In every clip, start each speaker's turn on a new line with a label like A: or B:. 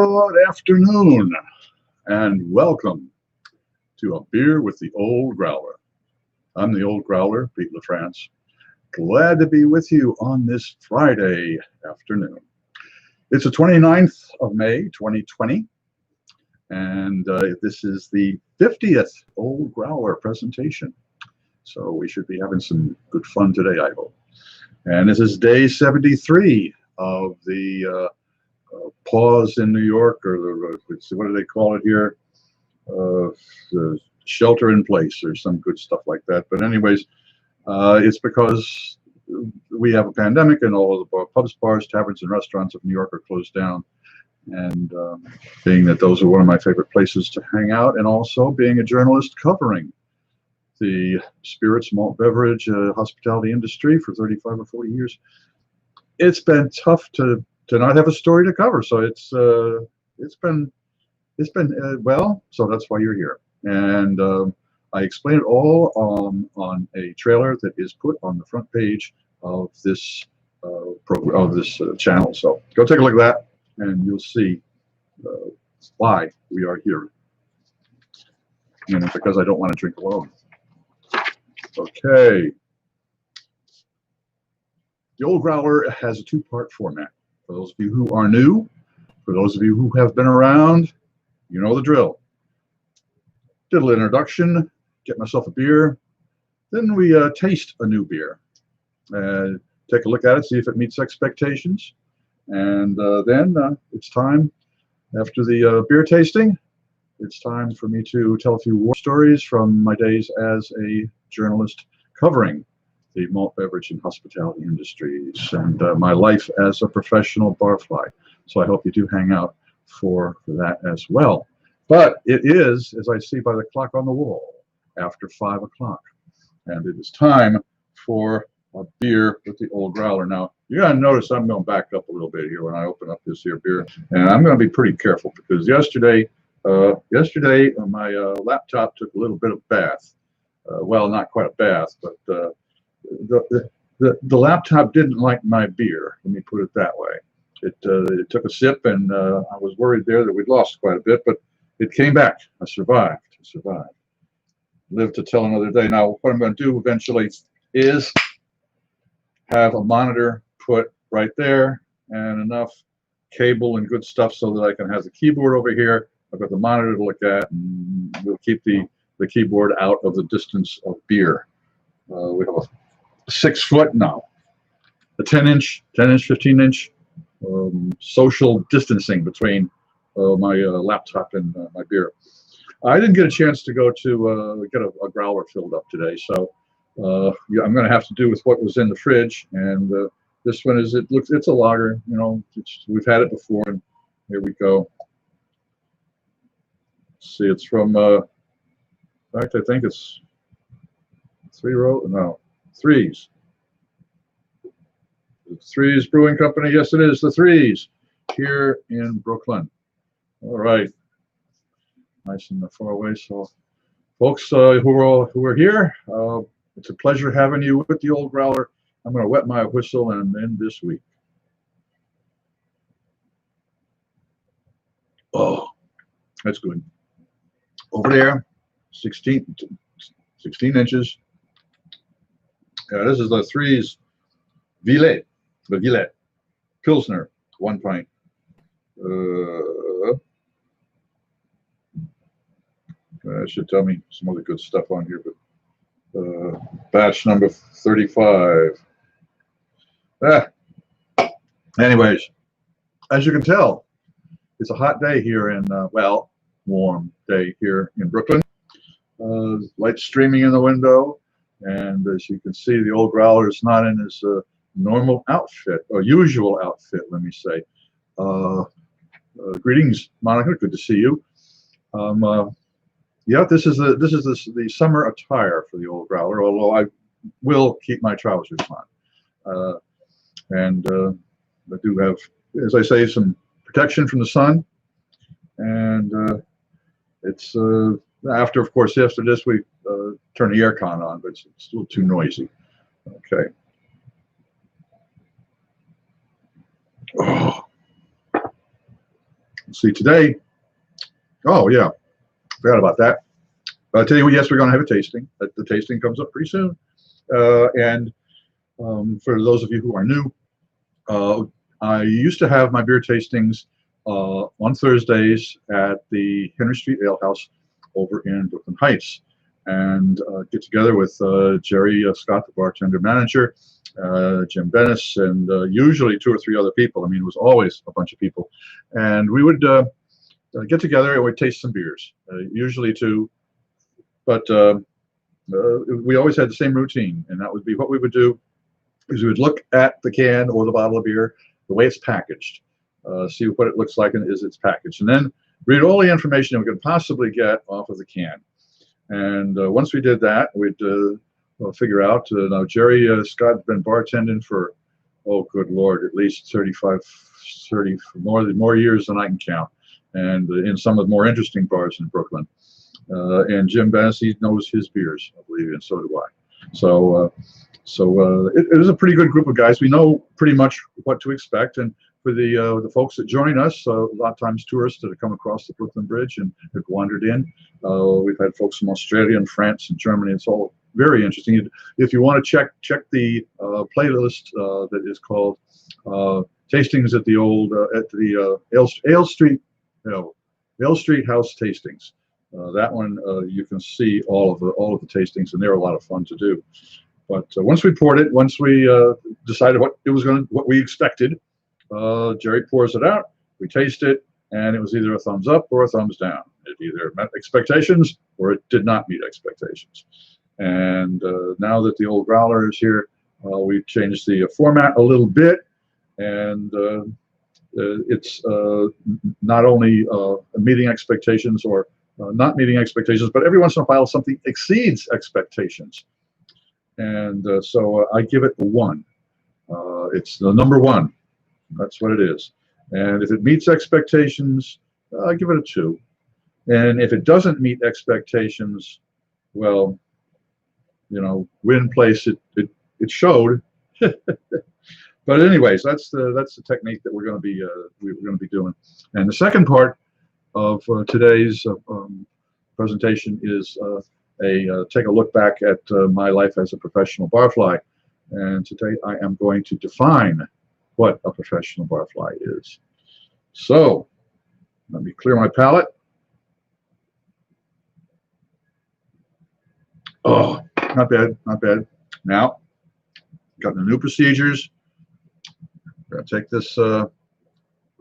A: Good afternoon, and welcome to A Beer with the Old Growler. I'm the Old Growler, Pete LaFrance. Glad to be with you on this Friday afternoon. It's the 29th of May, 2020, and this is the 50th Old Growler presentation. So we should be having some good fun today, I hope. And this is day 73 of the pause in New York, or what do they call it here? The shelter in place or some good stuff like that. But anyways, it's because we have a pandemic and all of the pubs, bars, taverns, and restaurants of New York are closed down. And being that those are one of my favorite places to hang out, and also being a journalist covering the spirits, malt, beverage, hospitality industry for 35 or 40 years, it's been tough to not have a story to cover. So it's been well, so that's why you're here. And I explain it all on a trailer that is put on the front page of this channel. So go take a look at that, and you'll see why we are here. And it's because I don't want to drink alone. Okay. The Old Growler has a two-part format. For those of you who are new, for those of you who have been around, you know the drill. Did a little introduction, get myself a beer, then we taste a new beer. Take a look at it, see if it meets expectations, and then it's time, after the beer tasting, it's time for me to tell a few war stories from my days as a journalist covering the malt, beverage, and hospitality industries, and my life as a professional barfly. So I hope you do hang out for that as well. But it is, as I see by the clock on the wall, after 5 o'clock, and it is time for a beer with the Old Growler. Now, you gotta notice I'm going to back up a little bit here when I open up this here beer, and I'm going to be pretty careful because yesterday my laptop took a little bit of bath. Well, not quite a bath, but the laptop didn't like my beer. Let me put it that way. It took a sip, and I was worried there that we'd lost quite a bit, but it came back. I survived. Lived to tell another day. Now, what I'm going to do eventually is have a monitor put right there and enough cable and good stuff so that I can have the keyboard over here. I've got the monitor to look at, and we'll keep the keyboard out of the distance of beer. We have a 6 foot, no, a 10-inch, 15-inch social distancing between my laptop and my beer. I didn't get a chance to go to get a growler filled up today, so yeah, I'm going to have to do with what was in the fridge. And this one is, it's a lager, you know, we've had it before, and here we go. Let's see, it's from, in fact, I think it's Threes. The Threes Brewing Company. Yes, it is the Threes here in Brooklyn. All right, nice and far away. So, folks who are here, it's a pleasure having you with the Old Growler. I'm going to wet my whistle and end this week. Oh, that's good. Over there, 16 inches. Yeah, this is the Threes Villet, the Villet Pilsner, 1 pint. That should tell me some other good stuff on here, but batch number 35. Anyways, as you can tell, it's a hot day here in, well, warm day here in Brooklyn. Light streaming in the window. And as you can see, the Old Growler is not in his normal outfit, or usual outfit, let me say. Greetings, Monica. Good to see you. Yeah, this is the summer attire for the Old Growler, although I will keep my trousers on. And I do have, as I say, some protection from the sun. And it's after, of course, after this, we turn the aircon on, but it's still too noisy. Okay. Oh, Let's see, today, oh yeah, forgot about that. I'll tell you what, yes, we're going to have a tasting. The tasting comes up pretty soon. And for those of you who are new, I used to have my beer tastings on Thursdays at the Henry Street Ale House over in Brooklyn Heights, and get together with Jerry Scott, the bartender manager, Jim Bennis, and usually 2 or 3 other people. I mean, it was always a bunch of people. And we would get together and we'd taste some beers, usually 2. But we always had the same routine, and that would be what we would do is we would look at the can or the bottle of beer, the way it's packaged, see what it looks like and is it's packaged, and then read all the information that we could possibly get off of the can. And once we did that, we'd figure out, now Jerry Scott's been bartending for, oh good Lord, at least 30 more years than I can count, and in some of the more interesting bars in Brooklyn. And Jim Bennis, he knows his beers, I believe, and so do I. So it was a pretty good group of guys. We know pretty much what to expect, and for the folks that join us, a lot of times tourists that have come across the Brooklyn Bridge and have wandered in. We've had folks from Australia and France and Germany. It's all very interesting. If you want to check the playlist that is called Tastings at the old Ale Street House Tastings. That one you can see all of the tastings, and they're a lot of fun to do. But once we poured it, once we decided what we expected, Jerry pours it out. We taste it, and it was either a thumbs up or a thumbs down. It either met expectations or it did not meet expectations. And now that the Old Growler is here, we've changed the format a little bit, and it's not only meeting expectations or not meeting expectations, but every once in a while something exceeds expectations. And so I give it a 1. It's the number 1. That's what it is. And if it meets expectations, I give it a 2. And if it doesn't meet expectations, well, you know, win place it showed. But anyways, that's the technique that we're going to be doing. And the second part of today's presentation is take a look back at my life as a professional barfly. And today I am going to define what a professional barfly is. So let me clear my palate. Oh, not bad, not bad. Now, got the new procedures. We're going to take this, we're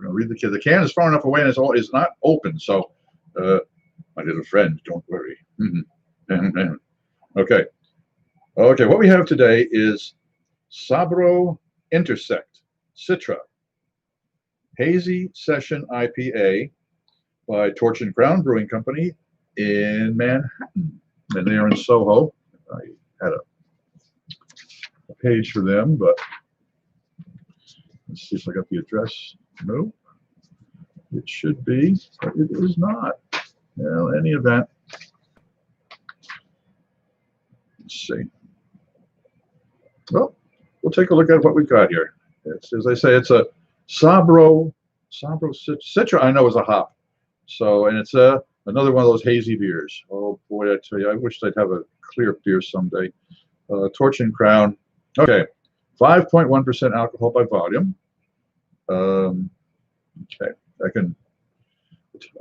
A: going to read the can. The can is far enough away and it's not open, so my little friend, don't worry. Okay. Okay, what we have today is Sabro Intersect Citra Hazy Session IPA by Torch and Crown Brewing Company in Manhattan. And they are in Soho. I had a page for them, but let's see if I got the address. No, it should be, but it is not. Well, any event. Let's see. Well, we'll take a look at what we've got here. It's, as I say, it's a Sabro Citra. I know is a hop. So, and it's another one of those hazy beers. Oh boy, I tell you, I wish they'd have a clear beer someday. Torch and Crown. Okay, 5.1% alcohol by volume. Okay,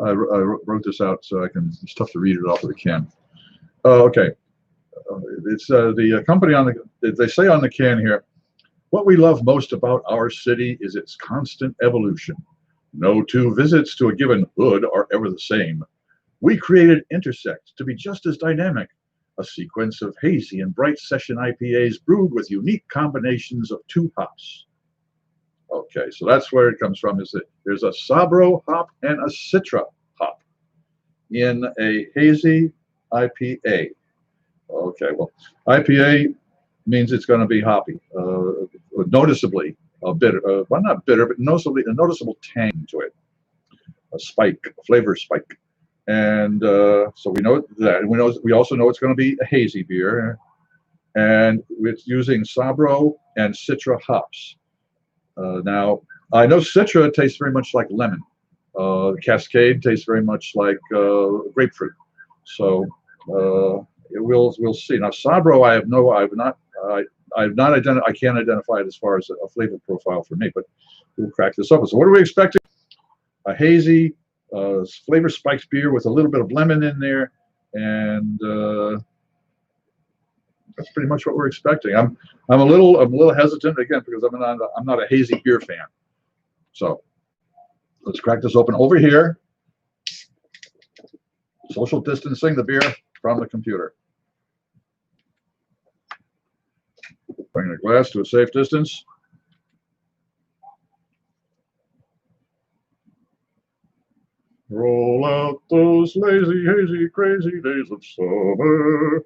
A: I wrote this out so I can. It's tough to read it off of the can. Okay, it's the company on the. They say on the can here, what we love most about our city is its constant evolution. No 2 visits to a given hood are ever the same. We created Intersect to be just as dynamic, a sequence of hazy and bright session IPAs brewed with unique combinations of 2 hops. Okay, so that's where it comes from, is that there's a Sabro hop and a Citra hop in a hazy IPA. Okay, well, IPA means it's going to be hoppy, noticeably bitter, well, not bitter, but noticeably a noticeable tang to it, a spike, a flavor spike. And so we know that. And we also know it's going to be a hazy beer, and it's using Sabro and Citra hops. Now, I know Citra tastes very much like lemon. The Cascade tastes very much like grapefruit. So we'll see. Now Sabro, I can't identify it as far as a flavor profile for me, but we'll crack this open. So what are we expecting? A hazy, flavor spiked beer with a little bit of lemon in there, and that's pretty much what we're expecting. I'm a little hesitant again because I'm not a hazy beer fan. So let's crack this open over here. Social distancing the beer from the computer. Bring the glass to a safe distance. Roll out those lazy, hazy, crazy days of summer.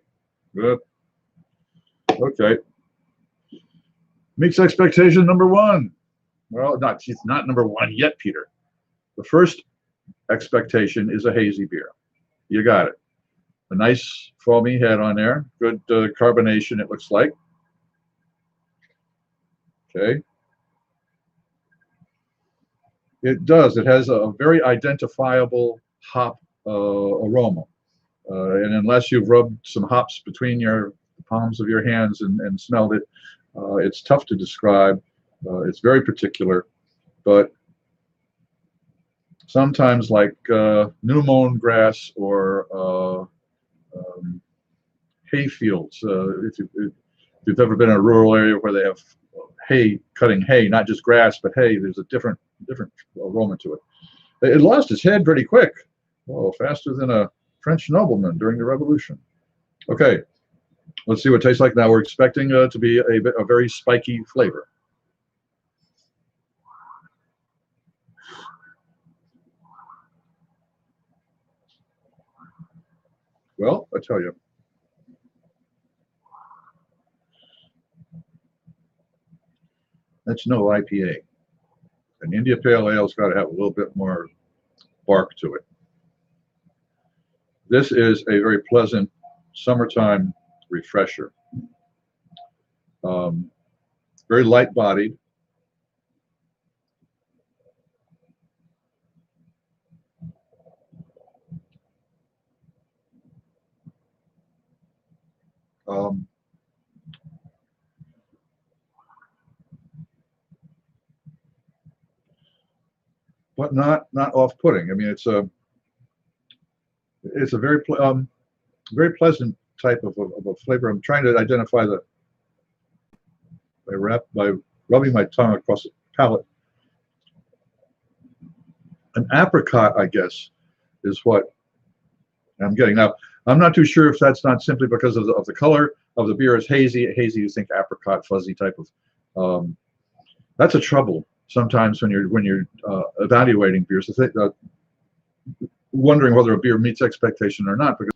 A: Good. Okay. Meets expectation number one. Well, it's not number one yet, Peter. The first expectation is a hazy beer. You got it. A nice foamy head on there. Good carbonation, it looks like. Okay. It does. It has a very identifiable hop aroma. And unless you've rubbed some hops between your palms of your hands and smelled it, it's tough to describe. It's very particular, but sometimes like new mown grass or hay fields. If you've ever been in a rural area where they have cutting hay, not just grass, but hay, there's a different aroma to it. It lost its head pretty quick. Oh, faster than a French nobleman during the Revolution. Okay, let's see what it tastes like now. We're expecting to be a very spiky flavor. Well, I tell you, that's no IPA. An India Pale Ale's got to have a little bit more bark to it. This is a very pleasant summertime refresher. Very light-bodied. But not off-putting. I mean, it's a very very pleasant type of a flavor. I'm trying to identify by rubbing my tongue across the palate. An apricot, I guess, is what I'm getting. Now, I'm not too sure if that's not simply because of the color of the beer is hazy. Hazy, you think apricot, fuzzy type of. That's a trouble sometimes when you're evaluating beers. Wondering whether a beer meets expectation or not, because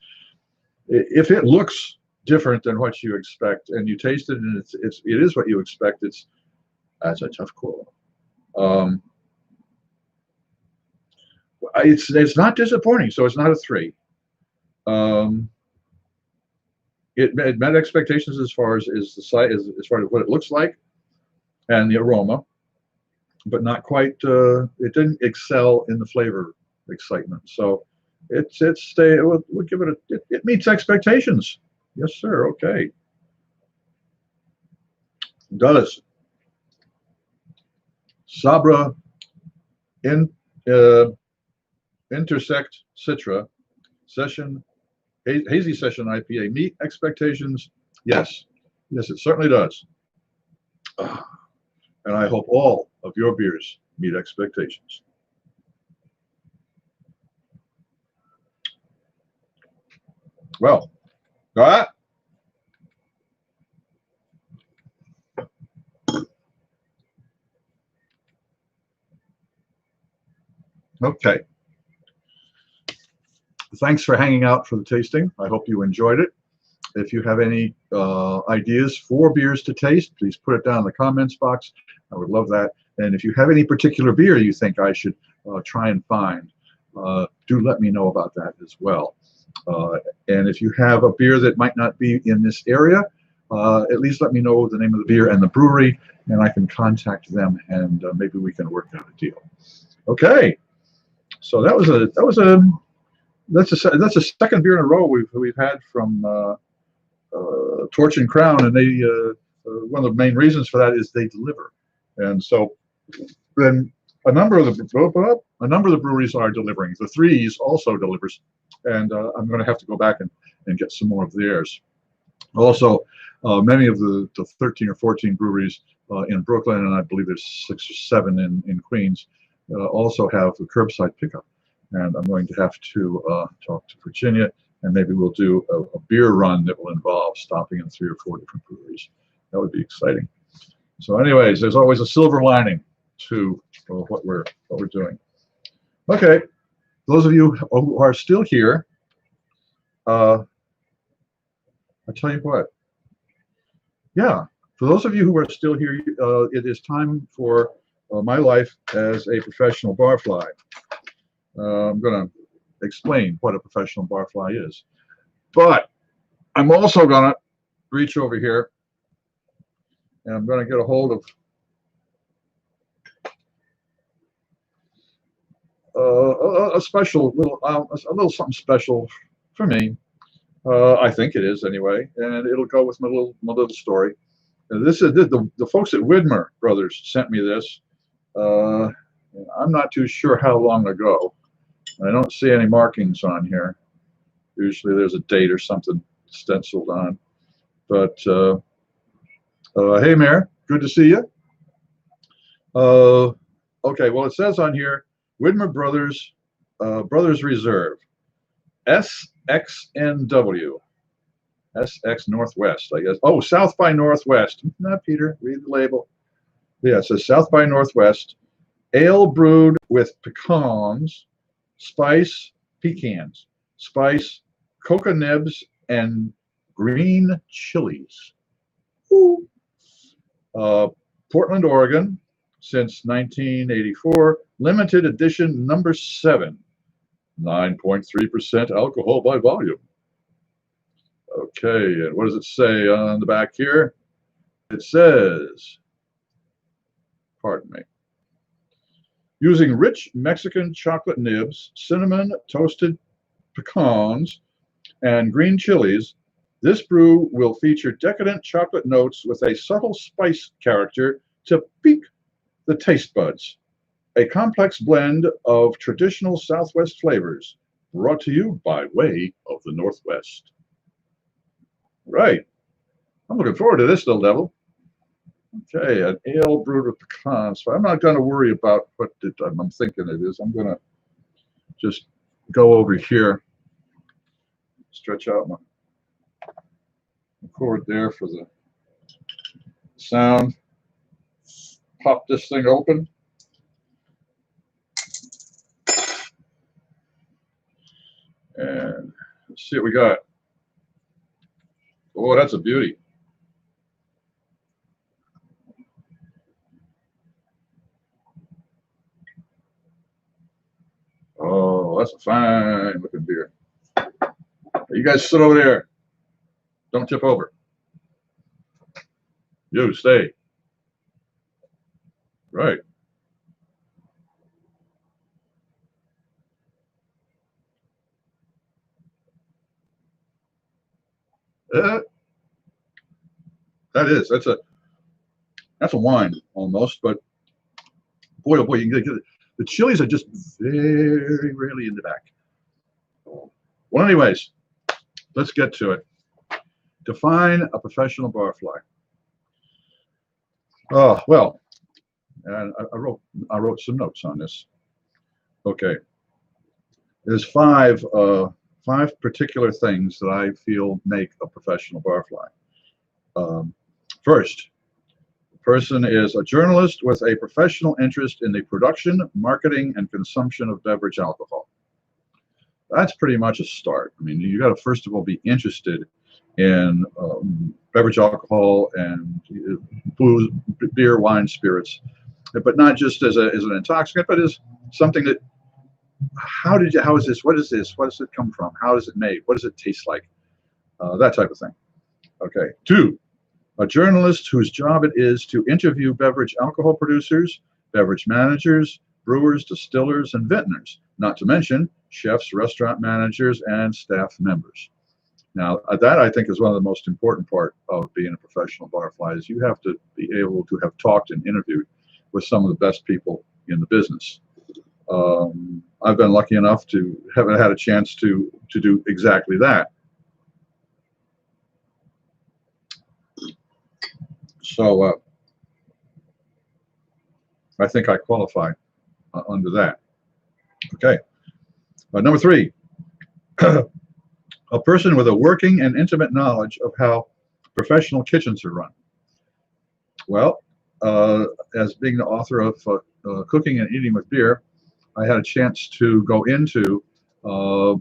A: if it looks different than what you expect and you taste it and it is what you expect, that's a tough call. It's not disappointing, so it's not a 3. It met expectations as far as the size, as far as what it looks like and the aroma, but not quite. It didn't excel in the flavor excitement. So we'll give it it meets expectations. Yes, sir. Okay. It does. Sabro Intersect Citra Session Hazy Session IPA meet expectations. Yes, it certainly does. And I hope all of your beers meet expectations. Well, all right. Okay. Thanks for hanging out for the tasting. I hope you enjoyed it. If you have any ideas for beers to taste, please put it down in the comments box. I would love that. And if you have any particular beer you think I should try and find, do let me know about that as well. And if you have a beer that might not be in this area, at least let me know the name of the beer and the brewery, and I can contact them, and maybe we can work out a deal. Okay. So that's a second beer in a row we've had from Torch and Crown, and they one of the main reasons for that is they deliver, and so then a number of the breweries are delivering. The Threes also delivers, and I'm going to have to go back and get some more of theirs. Also, many of the 13 or 14 breweries in Brooklyn, and I believe there's 6 or 7 in Queens, also have the curbside pickup. And I'm going to have to talk to Virginia, and maybe we'll do a beer run that will involve stopping in 3 or 4 different breweries. That would be exciting. So anyways, there's always a silver lining to what we're doing. Okay, those of you who are still here, I tell you what. Yeah, for those of you who are still here, it is time for my life as a professional barfly. I'm going to explain what a professional barfly is, but I'm also going to reach over here and I'm going to get a hold of a special little, a little something special for me. I think it is anyway, and it'll go with my little story. This is the folks at Widmer Brothers sent me this. I'm not too sure how long ago. I don't see any markings on here. Usually there's a date or something stenciled on. But hey, Mayor, good to see you. Okay, well, it says on here, Widmer Brothers, Brothers Reserve, SXNW, SX Northwest, I guess. Oh, South by Northwest. Not Peter, read the label. Yeah, it says South by Northwest, ale brewed with pecans, spice, coca nibs, and green chilies. Portland, Oregon, since 1984, limited edition number 7, 9.3% alcohol by volume. Okay, and what does it say on the back here? It says, pardon me, using rich Mexican chocolate nibs, cinnamon, toasted pecans, and green chilies, this brew will feature decadent chocolate notes with a subtle spice character to pique the taste buds. A complex blend of traditional Southwest flavors, brought to you by way of the Northwest. Right. I'm looking forward to this little devil. Okay, an ale brewed with pecans. So I'm not going to worry about what I'm thinking it is. I'm going to just go over here, stretch out my cord there for the sound. Pop this thing open. And let's see what we got. Oh, that's a beauty. Oh, that's a fine looking beer. You guys sit over there. Don't tip over. You stay. Right. That's a wine almost, but boy, oh boy, you can get it. The chilies are just very rarely in the back. Well, anyways, let's get to it. Define a professional barfly. Oh, well, and I wrote some notes on this. Okay. There's five particular things that I feel make a professional barfly. First, the person is a journalist with a professional interest in the production, marketing, and consumption of beverage alcohol. That's pretty much a start. I mean, you got to first of all be interested in beverage alcohol and booze, beer, wine, spirits, but not just as an intoxicant, but as something that, how is this? What is this? What does it come from? How is it made? What does it taste like? That type of thing. Okay. 2, a journalist whose job it is to interview beverage alcohol producers, beverage managers, brewers, distillers, and vintners, not to mention chefs, restaurant managers, and staff members. Now, that I think is one of the most important part of being a professional barfly is you have to be able to have talked and interviewed with some of the best people in the business. I've been lucky enough to have had a chance to do exactly that. So I think I qualify under that. Okay. Number 3, a person with a working and intimate knowledge of how professional kitchens are run. Well, as being the author of Cooking and Eating with Beer, I had a chance to go into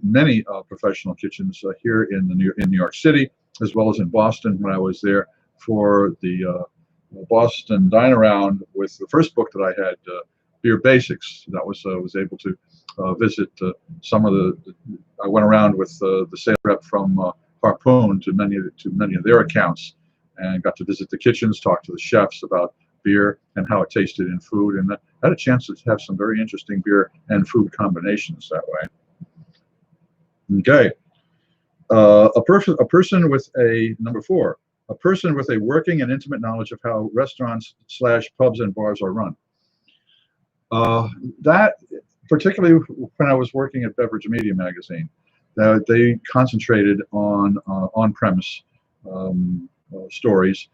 A: many professional kitchens here in New York City, as well as in Boston when I was there for the Boston Dine Around with the first book that I had, Beer Basics. That was able to visit some of I went around with the sales rep from Harpoon to many of their accounts, and got to visit the kitchens, talk to the chefs about beer and how it tasted in food, and I had a chance to have some very interesting beer and food combinations that way. Okay, a person with a number 4. A person with a working and intimate knowledge of how restaurants / pubs and bars are run. That, particularly when I was working at Beverage Media Magazine, they concentrated on on-premise stories,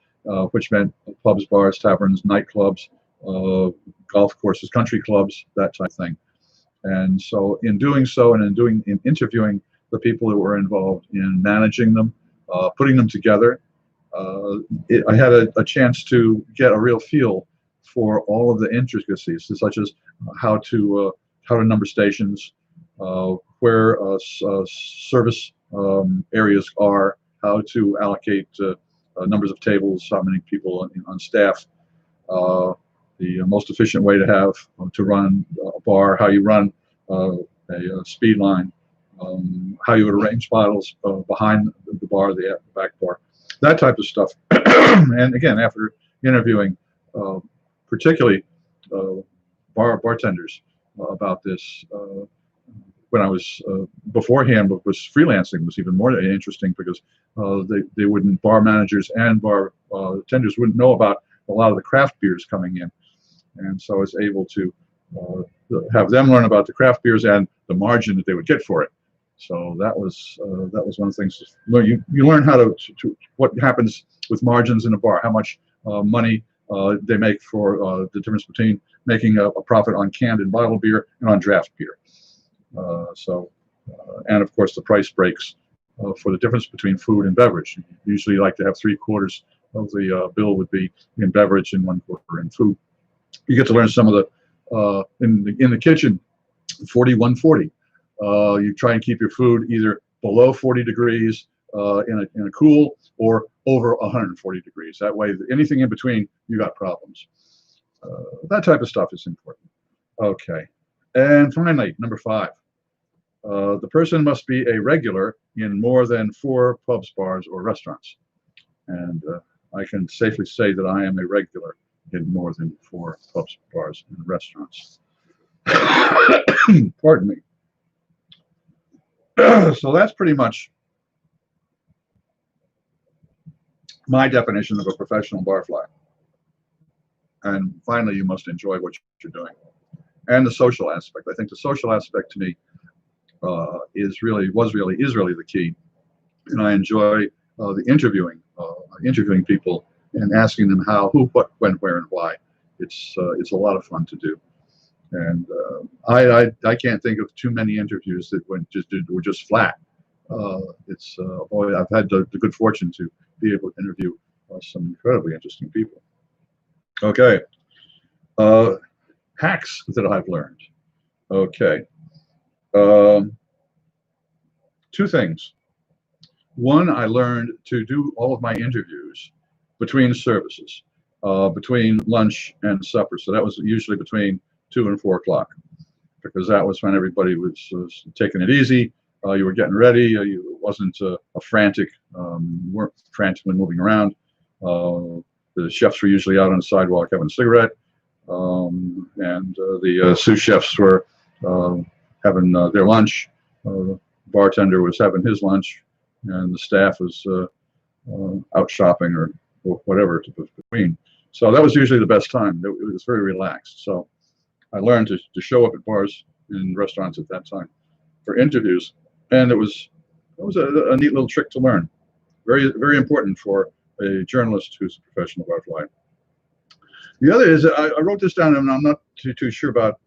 A: which meant pubs, bars, taverns, nightclubs, golf courses, country clubs, that type of thing. And so in doing so, and in interviewing the people who were involved in managing them, putting them together, I had a chance to get a real feel for all of the intricacies, such as how to number stations, where service areas are, how to allocate numbers of tables, how many people on staff, the most efficient way to run a bar, how you run a speed line, how you would arrange bottles behind the bar, the back bar, that type of stuff. And again, after interviewing particularly bartenders about this, when I was beforehand was freelancing, was even more interesting because they wouldn't, bar managers and bar tenders wouldn't know about a lot of the craft beers coming in, and so I was able to have them learn about the craft beers and the margin that they would get for it. So that was one of the things. You learn how to what happens with margins in a bar, how much money they make for the difference between making a profit on canned and bottled beer and on draft beer. And of course the price breaks for the difference between food and beverage. Usually you like to have 3/4 of the bill would be in beverage and 1/4 in food. You get to learn some of the in the kitchen, 40-140. You try and keep your food either below 40 degrees in a cool, or over 140 degrees. That way, anything in between, you got problems. That type of stuff is important. Okay, and finally, number 5. The person must be a regular in more than 4 pubs, bars, or restaurants. And I can safely say that I am a regular in more than 4 pubs, bars, and restaurants. Pardon me. So that's pretty much my definition of a professional barfly. And finally, you must enjoy what you're doing. And the social aspect. I think the social aspect to me is really the key. And I enjoy the interviewing people and asking them how, who, what, when, where, and why. It's a lot of fun to do. And I can't think of too many interviews that were just flat. Boy, I've had the good fortune to be able to interview some incredibly interesting people. Okay, hacks that I've learned. Okay, 2 things. One, I learned to do all of my interviews between services, between lunch and supper. So that was usually between 2 and 4 o'clock, because that was when everybody was taking it easy. You were getting ready. You wasn't a frantic, weren't frantically moving around. The chefs were usually out on the sidewalk having a cigarette, and the sous chefs were having their lunch. Bartender was having his lunch, and the staff was out shopping or whatever between. So that was usually the best time. It was very relaxed. So I learned to show up at bars and restaurants at that time for interviews, and it was a neat little trick to learn. Very, very important for a journalist who's a professional barfly. The other is, I wrote this down and I'm not too sure about,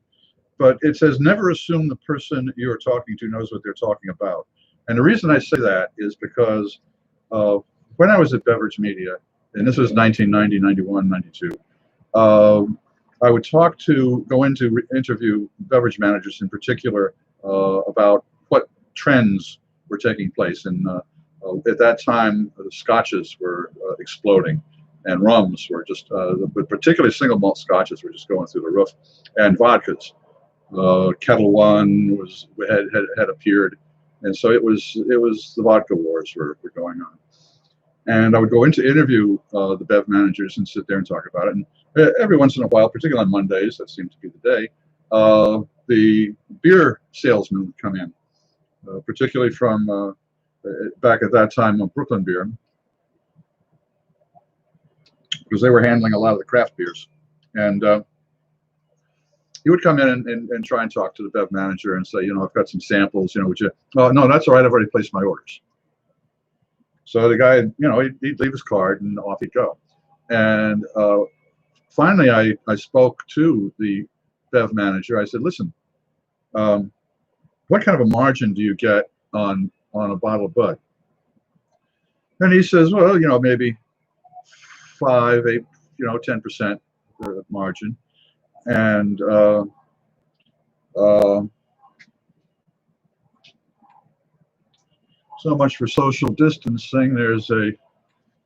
A: but it says never assume the person you are talking to knows what they're talking about. And the reason I say that is because when I was at Beverage Media, and this was 1990, 91, 92, I would go into interview beverage managers in particular about what trends were taking place. And at that time, the scotches were exploding, and rums were just, but particularly single malt scotches were just going through the roof, and vodkas. Kettle One had appeared, and so it was the vodka wars were going on. And I would go in to interview the bev managers and sit there and talk about it. And every once in a while, particularly on Mondays, that seemed to be the day, the beer salesmen would come in, particularly from back at that time on Brooklyn beer, because they were handling a lot of the craft beers. And he would come in and try and talk to the bev manager and say, I've got some samples, would you? Oh, no, that's all right. I've already placed my orders. So the guy, he'd leave his card and off he'd go. And finally, I spoke to the bev manager. I said, listen, what kind of a margin do you get on a bottle of Bud? And he says, well, maybe 5, 8, 10% margin. And so much for social distancing. There's a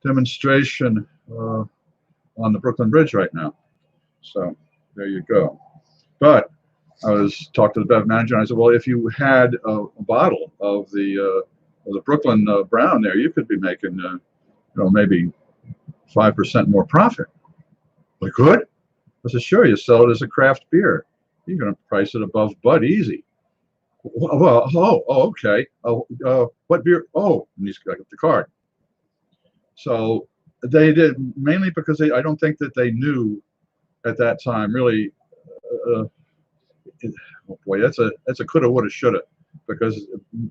A: demonstration on the Brooklyn Bridge right now. So there you go. But I was talking to the bev manager, and I said, well, if you had a bottle of the Brooklyn Brown there, you could be making, maybe 5% more profit. I could? I said, sure, you sell it as a craft beer. You're going to price it above Bud easy. Well, okay. What beer? Oh, and he's got the card. So they did, mainly because I don't think that they knew at that time really. Oh boy, that's a coulda, woulda, shoulda, because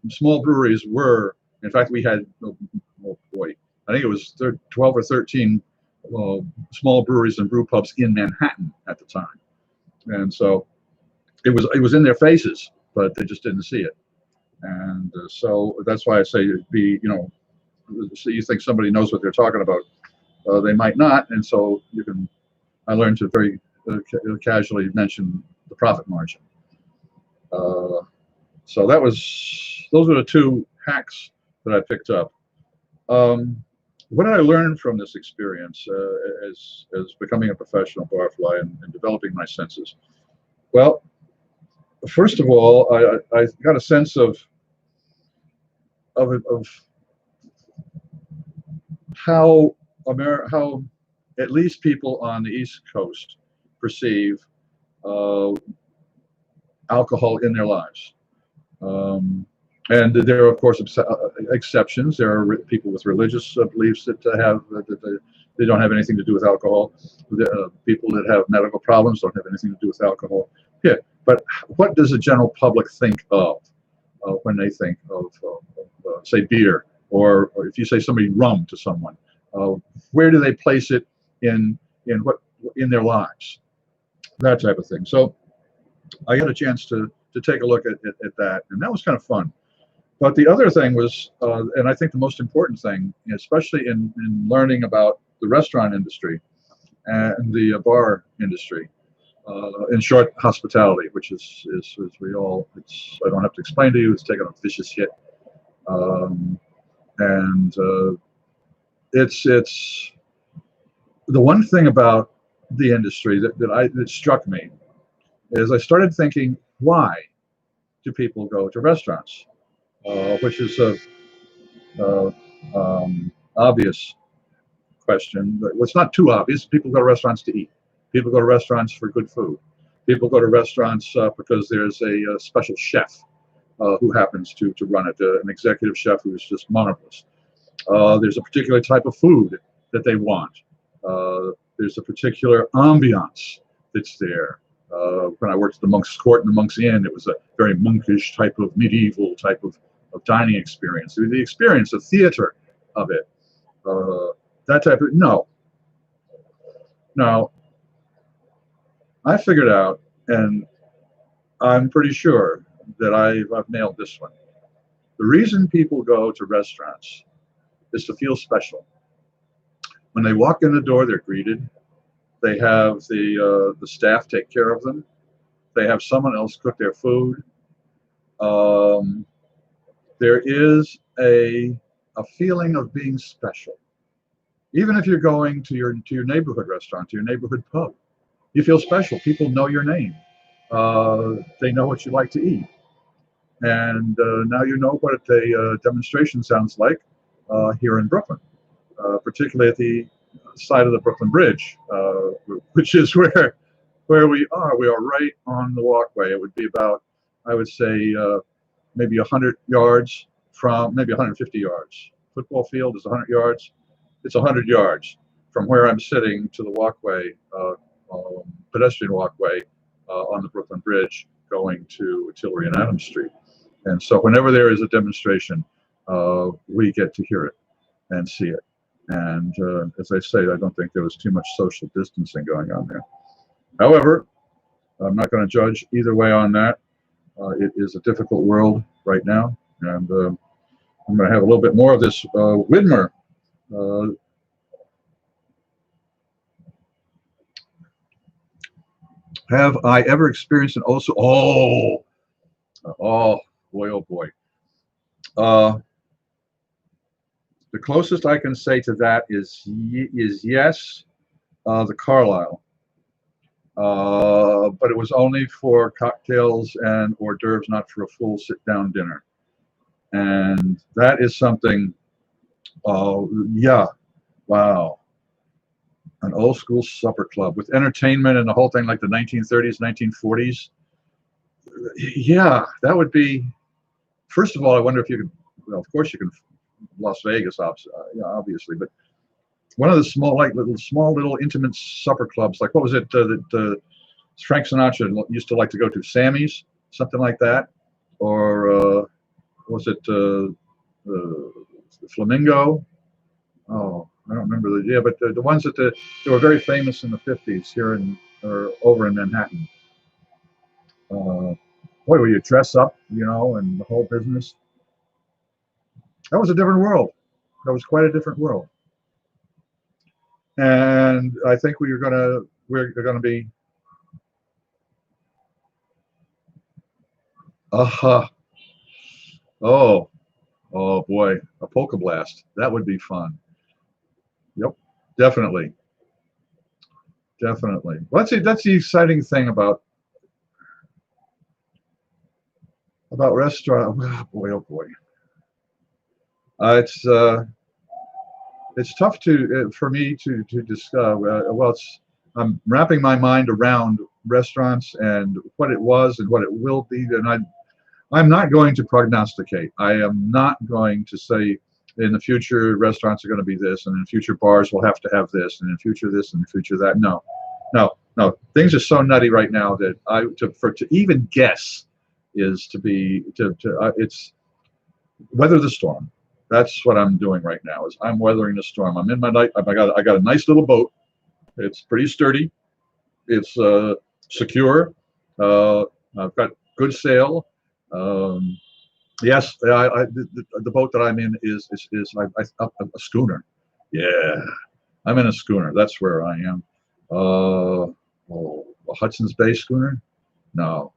A: small breweries were. In fact, we had. Oh boy, I think it was 12 or 13 small breweries and brew pubs in Manhattan at the time, and so it was in their faces, but they just didn't see it. And so that's why I say so you think somebody knows what they're talking about, they might not. And so I learned to very casually mention the profit margin. So those were the two hacks that I picked up. What did I learn from this experience as becoming a professional barfly and developing my senses? Well, first of all, I got a sense of how at least people on the East Coast perceive alcohol in their lives. And there are, of course, exceptions. There are people with religious beliefs that they don't have anything to do with alcohol. People that have medical problems don't have anything to do with alcohol. Yeah, but what does the general public think of when they think of say, beer, or if you say somebody rum to someone? Where do they place it in their lives? That type of thing. So I got a chance to take a look at that, and that was kind of fun. But the other thing was, and I think the most important thing, especially in learning about the restaurant industry and the bar industry, in short, hospitality, which is I don't have to explain to you, it's taken a vicious hit. It's the one thing about the industry that struck me is I started thinking, why do people go to restaurants? Which is a obvious question, but it's not too obvious. People go to restaurants to eat. People go to restaurants for good food. People go to restaurants because there's a special chef who happens to run it, an executive chef who is just marvelous. There's a particular type of food that they want. There's a particular ambiance that's there. When I worked at the Monk's Court and the Monk's Inn, it was a very monkish type of medieval type of dining experience. The experience, the theater of it, that type of, no. I figured out, and I'm pretty sure that I've nailed this one. The reason people go to restaurants is to feel special. When they walk in the door, they're greeted. They have the staff take care of them. They have someone else cook their food. There is a feeling of being special. Even if you're going to your neighborhood restaurant, to your neighborhood pub, you feel special. People know your name. They know what you like to eat. And now you know what a demonstration sounds like here in Brooklyn, particularly at the side of the Brooklyn Bridge, which is where we are. We are right on the walkway. It would be about, I would say, maybe 100 yards from, maybe 150 yards. Football field is 100 yards. It's 100 yards from where I'm sitting to the walkway, pedestrian walkway on the Brooklyn Bridge going to Tillery and Adams Street. And so whenever there is a demonstration, we get to hear it and see it. And as I say, I don't think there was too much social distancing going on there. However, I'm not going to judge either way on that. It is a difficult world right now. And I'm going to have a little bit more of this Widmer. Have I ever experienced an also? Oh boy, oh boy. The closest I can say to that is yes, the Carlisle. But it was only for cocktails and hors d'oeuvres, not for a full sit-down dinner. And that is something, yeah, wow. An old school supper club with entertainment and the whole thing like the 1930s, 1940s. Yeah, that would be, first of all, I wonder if you could, well, of course you can, Las Vegas, yeah, obviously, but one of the small little intimate supper clubs, like what was it that Frank Sinatra used to like to go to? Sammy's, something like that, or was it Flamingo? Oh, I don't remember the, yeah, but the ones that they were very famous in the 50s here in, or over in Manhattan. Boy, where you dress up, you know, and the whole business. That was a different world. That was quite a different world. And I think we're gonna be oh boy, a polka blast. That would be fun. Yep, definitely. Definitely. Well, that's the exciting thing about restaurant. Oh boy, oh boy. It's tough for me to discuss. Well, I'm wrapping my mind around restaurants and what it was and what it will be, and I'm not going to prognosticate. I am not going to say in the future restaurants are going to be this, and in the future bars will have to have this, and in the future this, and in the future that. No. Things are so nutty right now that to even guess is it's weather the storm. That's what I'm doing right now. Is I'm weathering the storm. I'm in my night. I got a nice little boat. It's pretty sturdy. It's secure. I've got good sail. Yes, the boat that I'm in is a schooner. Yeah, I'm in a schooner. That's where I am. A Hudson's Bay schooner? No.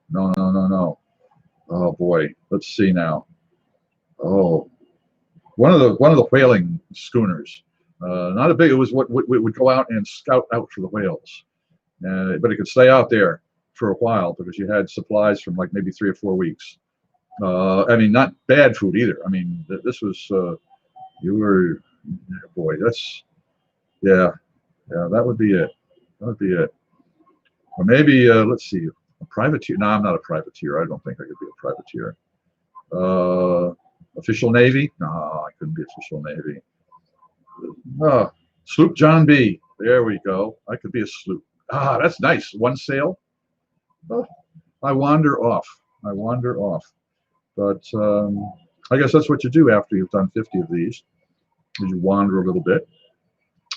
A: Oh boy, let's see now. Oh, one of the whaling schooners. Not a big. It was what would go out and scout out for the whales, but it could stay out there for a while because you had supplies from like maybe 3 or 4 weeks. I mean, not bad food either. I mean, this was boy, that's yeah, that would be it. That would be it. Or maybe let's see. A privateer? No, I'm not a privateer. I don't think I could be a privateer. Official Navy? No, I couldn't be official Navy. Sloop John B. There we go. I could be a sloop. Ah, that's nice. One sail. Oh, I wander off. I wander off. But I guess that's what you do after you've done 50 of these. You wander a little bit.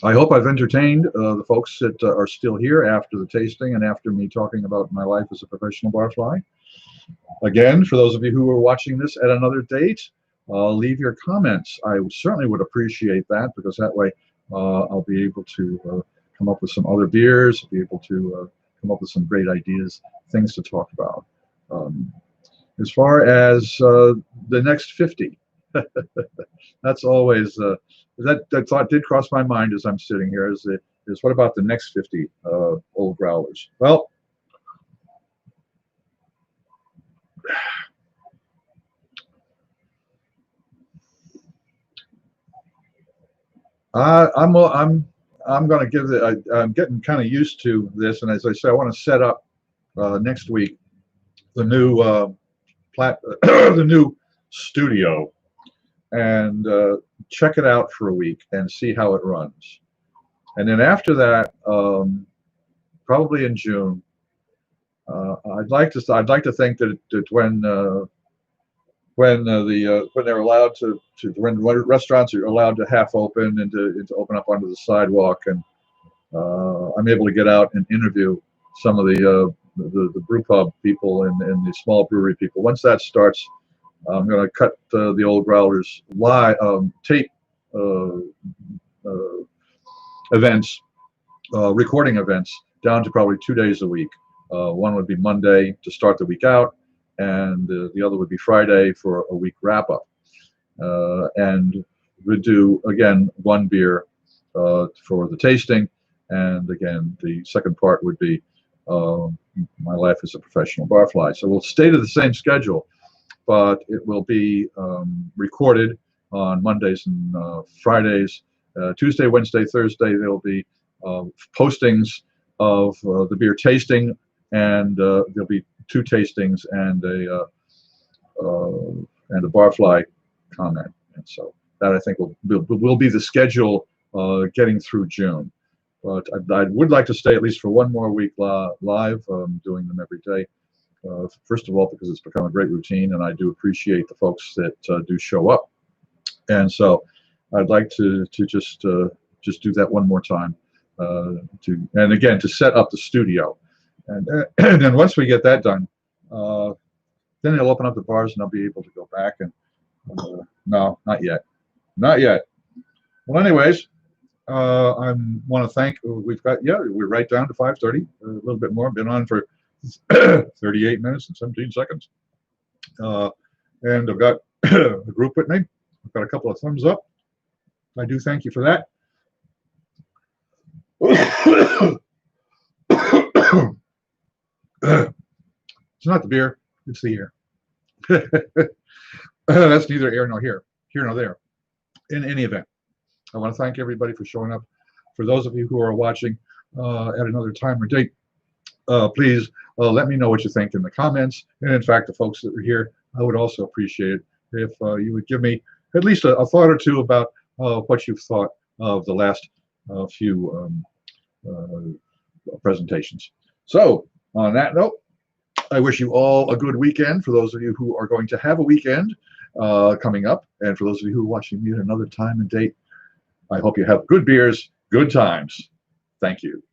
A: I hope I've entertained the folks that are still here after the tasting and after me talking about my life as a professional barfly. Again, for those of you who are watching this at another date, leave your comments. I certainly would appreciate that, because that way I'll be able to come up with some other beers, be able to come up with some great ideas, things to talk about. As far as the next 50, that's always, that thought did cross my mind as I'm sitting here, is what about the next 50 Old Growlers? Well, I'm going to give it. I'm getting kind of used to this, and as I say, I want to set up next week the new the new studio, and check it out for a week and see how it runs. And then after that, probably in June, I'd like to think that when they're allowed when restaurants are allowed to half open and to open up onto the sidewalk, and I'm able to get out and interview some of the brew pub people and the small brewery people. Once that starts, I'm going to cut the Old Growlers live tape events, recording events, down to probably 2 days a week. One would be Monday to start the week out, and the other would be Friday for a week wrap up. And we'd do, again, one beer for the tasting, and again, the second part would be my life as a professional barfly. So we'll stay to the same schedule, but it will be recorded on Mondays and Fridays. Tuesday, Wednesday, Thursday, there'll be postings of the beer tasting, and there'll be 2 tastings and a barfly comment. And so that, I think, will be the schedule getting through June. But I would like to stay at least for one more week live, doing them every day. First of all, because it's become a great routine, and I do appreciate the folks that do show up. And so I'd like to just do that one more time, and again, to set up the studio. And then once we get that done, then they'll open up the bars, and I'll be able to go back and no, not yet. Well, anyways, I want to thank. We're right down to 5:30, a little bit more. Been on for 38 minutes and 17 seconds, and I've got a group with me. I've got a couple of thumbs up. I do thank you for that. It's not the beer, it's the air. That's neither here nor there. In any event, I want to thank everybody for showing up. For those of you who are watching at another time or date, please let me know what you think in the comments. And in fact, the folks that are here, I would also appreciate it if you would give me at least a thought or two about what you've thought of the last few presentations. So on that note, I wish you all a good weekend, for those of you who are going to have a weekend coming up. And for those of you who are watching me at another time and date, I hope you have good beers, good times. Thank you.